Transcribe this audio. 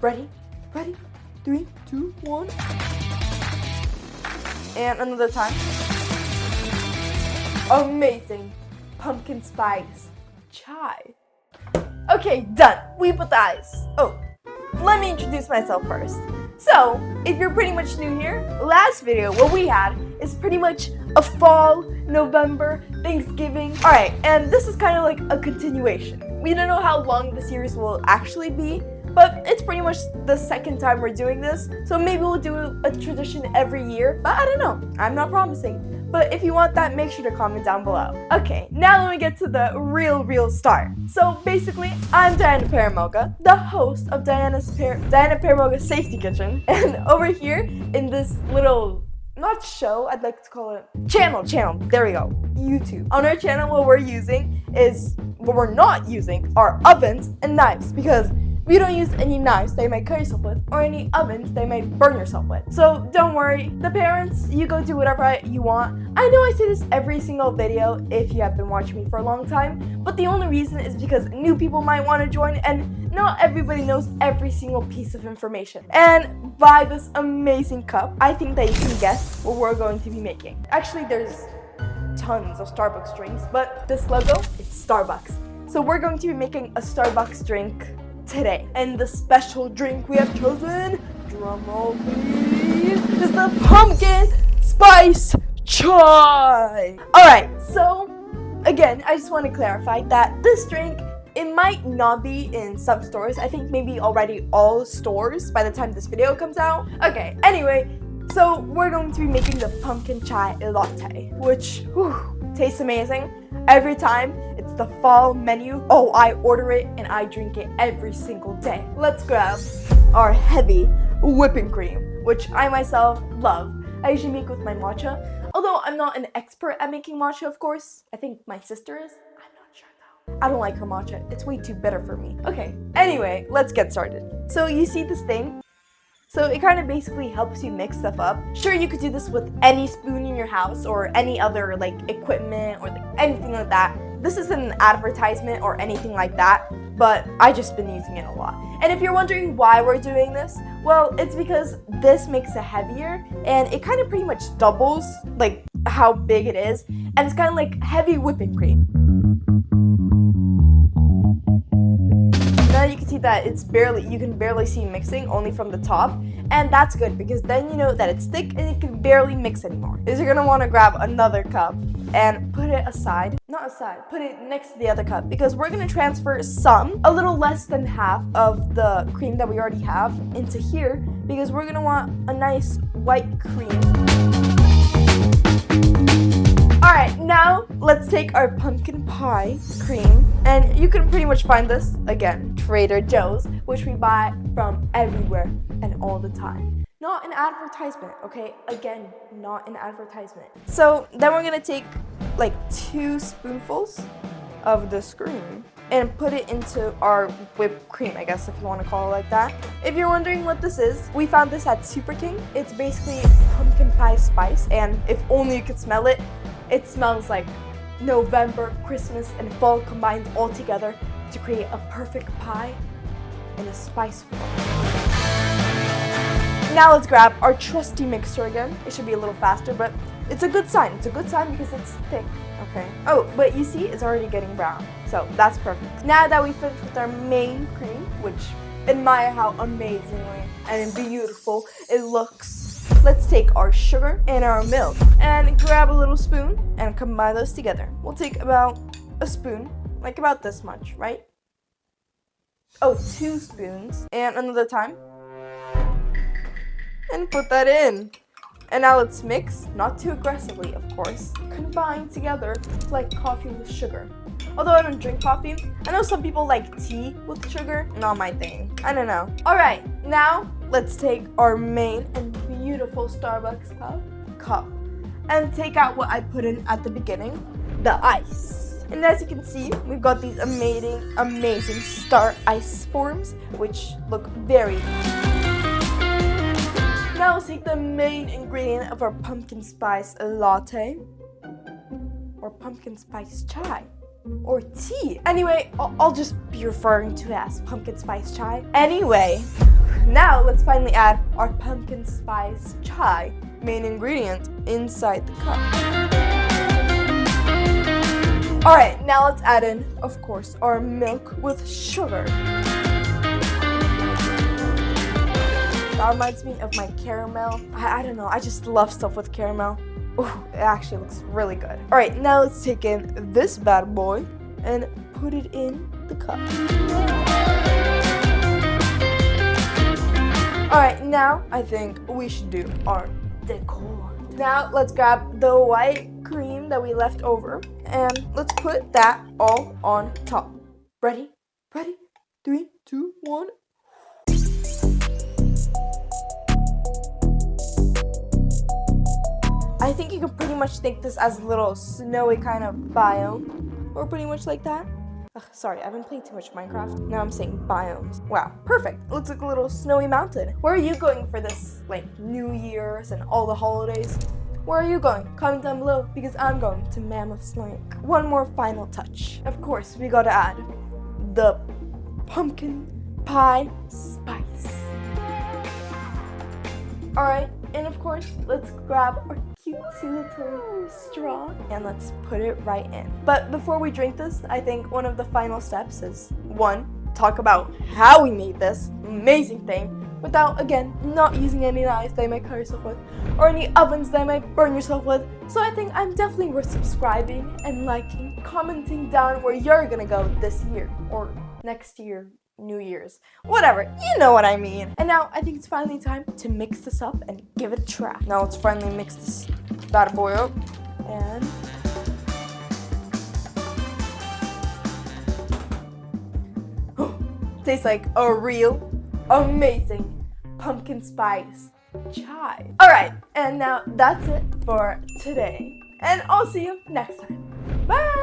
Ready? Ready? 3, 2, 1. And another time. Amazing pumpkin spice chai. Okay, done. We put the ice. Oh, let me introduce myself first. So, if you're pretty much new here, last video, what we had is pretty much a fall, November, Thanksgiving. Alright, and this is kind of like a continuation. We don't know how long the series will actually be, but it's pretty much the second time we're doing this, so maybe we'll do a tradition every year, but I don't know. I'm not promising. But if you want that, make sure to comment down below. Okay, now let me get to the real start. So basically, I'm Diana Paramoga, the host of Diana Paramoga Safety Kitchen, and over here in this little, not show, I'd like to call it channel, there we go, YouTube. On our channel, what we're not using are ovens and knives, because we don't use any knives that you might cut yourself with, or any ovens that you might burn yourself with. So don't worry, the parents, you go do whatever you want. I know I say this every single video if you have been watching me for a long time, but the only reason is because new people might want to join and not everybody knows every single piece of information. And by this amazing cup, I think that you can guess what we're going to be making. Actually, there's tons of Starbucks drinks, but this logo, it's Starbucks. So we're going to be making a Starbucks drink today. And the special drink we have chosen, drumroll please, is the pumpkin spice chai. Alright, so again, I just want to clarify that this drink, it might not be in some stores. I think maybe already all stores by the time this video comes out. Okay, anyway, so we're going to be making the pumpkin chai latte, which tastes amazing. Every time it's the fall menu, oh, I order it and I drink it every single day. Let's grab our heavy whipping cream, which I myself love. I usually make with my matcha, although I'm not an expert at making matcha, of course. I think my sister is. I'm not sure though. I don't like her matcha. It's way too bitter for me. Okay, anyway, let's get started. So you see this thing? So it kind of basically helps you mix stuff up. Sure, you could do this with any spoon in your house or any other like equipment or anything like that. This isn't an advertisement or anything like that, but I just been using it a lot. And if you're wondering why we're doing this, well, it's because this makes it heavier and it kind of pretty much doubles like how big it is. And it's kind of like heavy whipping cream. Now you can see that you can barely see mixing only from the top, and that's good because then you know that it's thick and you can barely mix anymore. Is you're gonna want to grab another cup and put it put it next to the other cup because we're gonna transfer a little less than half of the cream that we already have into here because we're gonna want a nice white cream. Alright, now let's take our pumpkin pie cream, and you can pretty much find this, again, Trader Joe's, which we buy from everywhere and all the time. Not an advertisement, okay? Again, not an advertisement. So then we're gonna take like 2 spoonfuls of this cream and put it into our whipped cream, I guess if you want to call it like that. If you're wondering what this is, we found this at Super King. It's basically pumpkin pie spice, and if only you could smell it, it smells like November, Christmas, and fall combined all together to create a perfect pie in a spice form. Now let's grab our trusty mixer again. It should be a little faster, but it's a good sign. It's a good sign because it's thick, okay? Oh, but you see, it's already getting brown, so that's perfect. Now that we finished with our main cream, which admire how amazingly and beautiful it looks, let's take our sugar and our milk and grab a little spoon and combine those together. We'll take about a spoon, like about this much, right? Oh, 2 spoons and another time. And put that in. And now let's mix, not too aggressively, of course. Combine together like coffee with sugar. Although I don't drink coffee, I know some people like tea with sugar. Not my thing. I don't know. Alright, now let's take our main and beautiful Starbucks cup and take out what I put in at the beginning, the ice. And as you can see, we've got these amazing star ice forms, which look very Now let's take the main ingredient of our pumpkin spice latte, or pumpkin spice chai, or tea. Anyway, I'll just be referring to it as pumpkin spice chai. Anyway, Now let's finally add our pumpkin spice chai, main ingredient, inside the cup. Alright, now let's add in, of course, our milk with sugar. That reminds me of my caramel. I don't know, I just love stuff with caramel. Ooh, it actually looks really good. Alright, now let's take in this bad boy and put it in the cup. Alright, now I think we should do our decor. Now let's grab the white cream that we left over and let's put that all on top. Ready? Ready? 3, 2, 1. I think you can pretty much think this as a little snowy kind of biome, or pretty much like that. Ugh, sorry, I've been playing too much Minecraft. Now I'm saying biomes. Wow, perfect. Looks like a little snowy mountain. Where are you going for this, like, New Year's and all the holidays? Where are you going? Comment down below, because I'm going to Mammoth's Lake. One more final touch. Of course, we gotta add the pumpkin pie spice. Alright, and of course, let's grab our cutesy little straw and let's put it right in. But before we drink this, I think one of the final steps is 1, talk about how we made this amazing thing without, again, not using any knives that you might cut yourself with or any ovens that you might burn yourself with. So I think I'm definitely worth subscribing and liking, commenting down where you're gonna go this year or next year. New Year's, whatever, you know what I mean. And now I think it's finally time to mix this up and give it a try. Now let's finally mix this bad boy up and tastes like a real amazing pumpkin spice chai. Alright, and now that's it for today. And I'll see you next time. Bye!